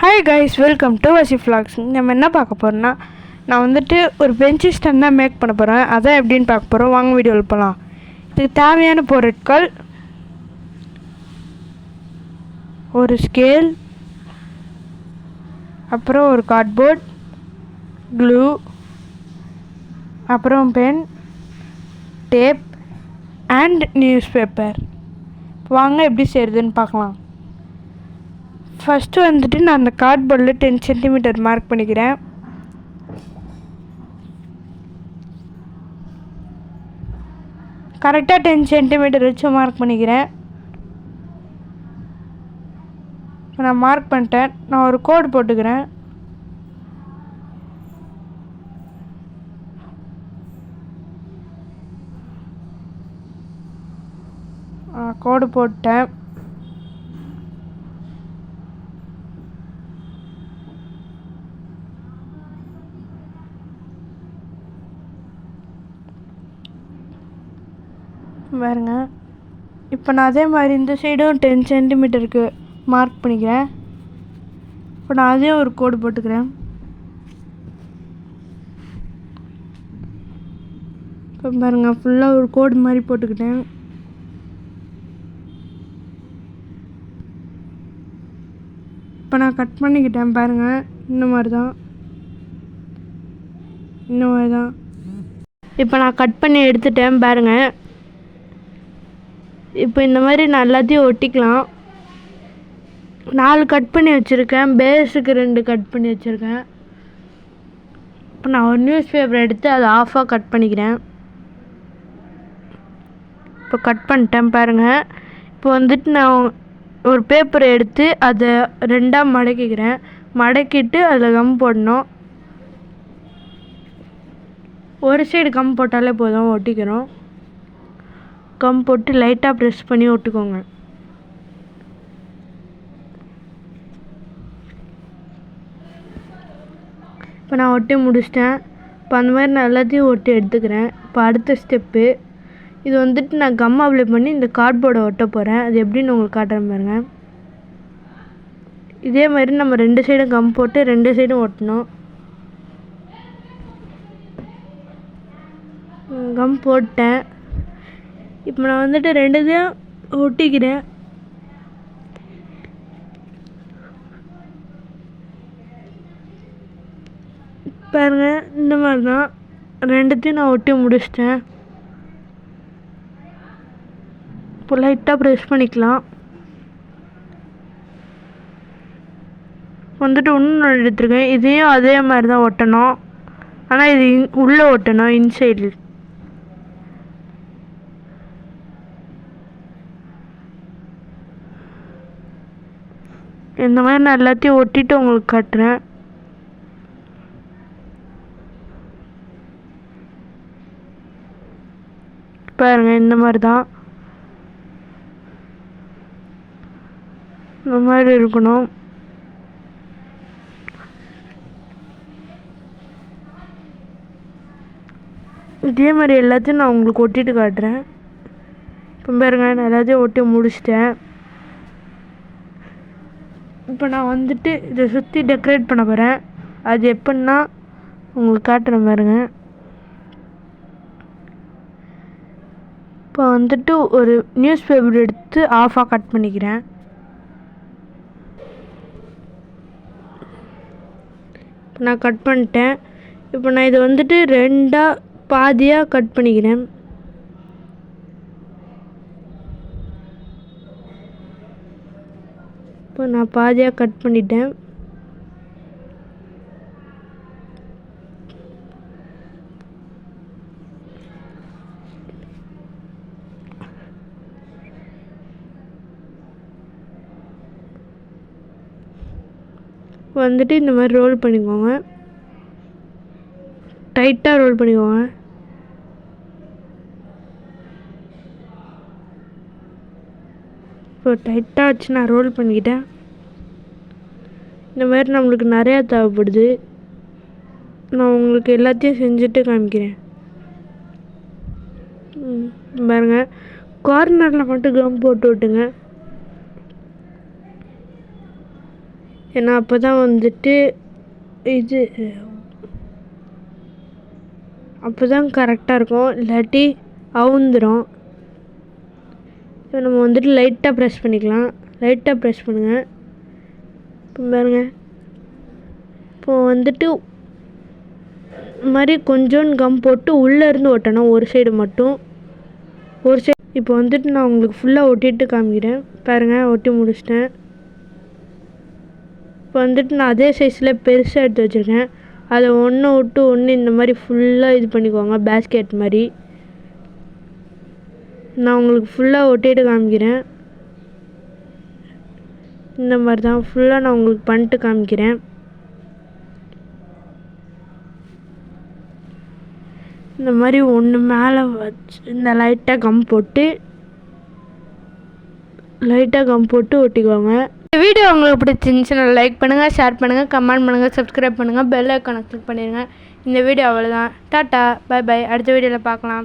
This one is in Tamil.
ஹாய் கைஸ், வெல்கம் டு வசி ஃப்ளாக்ஸ். நம்ம என்ன பார்க்க போகிறோம்னா, நான் வந்துட்டு ஒரு பெஞ்ச் ஸ்டாண்ட் தான் மேக் பண்ண போகிறேன். அதான் எப்படின்னு பார்க்க போகிறோம். வாங்க வீடியோவில் போகலாம். இதுக்கு தேவையான பொருட்கள்: ஒரு ஸ்கேல், அப்புறம் ஒரு கார்ட்போர்ட், க்ளூ, அப்புறம் pen, tape and newspaper. வாங்க எப்படி செய்கிறதுன்னு பார்க்கலாம். ஃபஸ்ட்டு வந்துட்டு நான் அந்த கார்ட்போர்டில் 10 சென்டிமீட்டர் மார்க் பண்ணிக்கிறேன். கரெக்டாக 10 சென்டிமீட்டர் வச்சு மார்க் பண்ணிக்கிறேன். இப்போ நான் மார்க் பண்ணிட்டேன். நான் ஒரு கோடு போட்டுக்கிறேன். கோடு போட்டேன். பாருங்க, இப்போ நான் அதே மாதிரி இந்த சைடும் 10 சென்டிமீட்டருக்கு மார்க் பண்ணிக்கிறேன். இப்போ நான் அதே ஒரு கோடு போட்டுக்கிறேன். இப்போ பாருங்கள், ஃபுல்லாக ஒரு கோடு மாதிரி போட்டுக்கிட்டேன். இப்போ நான் கட் பண்ணிக்கிட்டேன். பாருங்கள், இந்த மாதிரி தான். இப்போ நான் கட் பண்ணி எடுத்துட்டேன். பாருங்கள், இப்போ இந்த மாதிரி நான் எல்லாத்தையும் ஒட்டிக்கலாம். 4 கட் பண்ணி வச்சுருக்கேன். பேஸுக்கு 2 கட் பண்ணி வச்சுருக்கேன். இப்போ நான் ஒரு நியூஸ் பேப்பர் எடுத்து அதை ஆஃபாக கட் பண்ணிக்கிறேன். இப்போ கட் பண்ணிட்டேன். பாருங்கள், இப்போ வந்துட்டு நான் ஒரு பேப்பரை எடுத்து அதை 2ஆக மடக்கிக்கிறேன். மடக்கிட்டு அதில் கம் போடணும். ஒரு சைடு கம் போட்டாலே போதும், ஒட்டிக்கிறோம். கம் போட்டு லைட்டாக ப்ரெஸ் பண்ணி ஒட்டிக்கோங்க. இப்போ நான் ஒட்டி முடிச்சிட்டேன். இப்போ அந்த மாதிரி நான் எல்லாத்தையும் ஒட்டி எடுத்துக்கிறேன். இப்போ அடுத்த ஸ்டெப்பு, இது வந்துட்டு நான் கம் அப்ளை பண்ணி இந்த கார்ட்போர்டை ஒட்ட போகிறேன். அது எப்படின்னு உங்களுக்கு காட்டுறேன் பாருங்கள். இதே மாதிரி நம்ம 2 சைடும் கம் போட்டு 2 சைடும் ஒட்டணும். கம் போட்டேன். இப்போ நான் வந்துட்டு 2 இதையும் ஒட்டிக்கிறேன். பாருங்கள், இந்த மாதிரி தான் 2த்தையும் நான் ஒட்டி முடிச்சிட்டேன். இப்போ லைட்டாக ப்ரெஸ் பண்ணிக்கலாம். வந்துட்டு இன்னும் எடுத்துருக்கேன். இதையும் அதே மாதிரி தான் ஒட்டணும். ஆனால் இது உள்ளே ஒட்டணும், இன்சைடு. இந்த மாதிரி நான் எல்லாத்தையும் ஒட்டிட்டு உங்களுக்கு காட்டுறேன். பாருங்க, இந்த மாதிரி தான். இந்த மாதிரி இருக்கணும். இதே மாதிரி எல்லாத்தையும் நான் உங்களுக்கு ஒட்டிட்டு காட்டுறேன். இப்போ பாருங்க, நான் எல்லாத்தையும் ஒட்டி முடிச்சிட்டேன். இப்போ நான் வந்துட்டு இதை சுற்றி டெக்கரேட் பண்ண போகிறேன். அது எப்படின்னா உங்களுக்கு காட்டுறேன் பாருங்க. இப்போ வந்துட்டு ஒரு நியூஸ் பேப்பர் எடுத்து ஆஃபாக கட் பண்ணிக்கிறேன். இப்போ நான் கட் பண்ணிட்டேன். இப்போ நான் இதை வந்துட்டு 2ஆக பாதியாக கட் பண்ணிக்கிறேன். இப்போ நான் பாதியாக கட் பண்ணிட்டேன். வந்துட்டு இந்த மாதிரி ரோல் பண்ணிக்கோங்க. டைட்டாக ரோல் பண்ணிக்கோங்க. இப்போ டைட்டாக வச்சு நான் ரோல் பண்ணிக்கிட்டேன். இந்த மாதிரி நம்மளுக்கு நிறையா தேவைப்படுது. நான் உங்களுக்கு எல்லாத்தையும் செஞ்சுட்டு காமிக்கிறேன். பாருங்கள், கார்னரில் மட்டும் கம் போட்டு விட்டுங்க. ஏன்னா அப்போ தான் வந்துட்டு இது அப்போ தான் கரெக்டாக இருக்கும், இல்லாட்டி அவுந்துடும். இப்போ நம்ம வந்துட்டு லைட்டாக ப்ரெஸ் பண்ணிக்கலாம். லைட்டாக ப்ரெஸ் பண்ணுங்கள். இப்போ பாருங்க, இப்போ வந்துட்டு இந்த மாதிரி கொஞ்சோண்டு கம் போட்டு உள்ளே இருந்து ஒட்டணும், ஒரு சைடு மட்டும். ஒரு சைடு இப்போ வந்துட்டு நான் உங்களுக்கு ஃபுல்லாக ஒட்டிட்டு காமிக்கிறேன். பாருங்கள், ஒட்டி முடிச்சிட்டேன். இப்போ வந்துட்டு நான் அதே சைஸில் பெருசாக எடுத்து வச்சுருக்கேன். அதை ஒன்று விட்டு ஒன்று இந்த மாதிரி ஃபுல்லாக இது பண்ணிக்கோங்க, பேஸ்கெட் மாதிரி. நான் உங்களுக்கு ஃபுல்லாக ஒட்டிட்டு காமிக்கிறேன். இந்த மாதிரி தான் ஃபுல்லாக நான் உங்களுக்கு பண்ணிட்டு காமிக்கிறேன். இந்த மாதிரி ஒன்று மேலே வச்சு இந்த லைட்டாக கம் போட்டு ஒட்டிக்குவாங்க. இந்த வீடியோ உங்களுக்கு பிடிச்சிருந்துச்சுன்னா லைக் பண்ணுங்கள், ஷேர் பண்ணுங்கள், கமெண்ட் பண்ணுங்கள், சப்ஸ்கிரைப் பண்ணுங்கள், பெல் ஐக்கானை கிளிக் பண்ணிடுங்க. இந்த வீடியோ அவ்வளோதான். டாட்டா, பை பை. அடுத்த வீடியோவில் பார்க்கலாம்.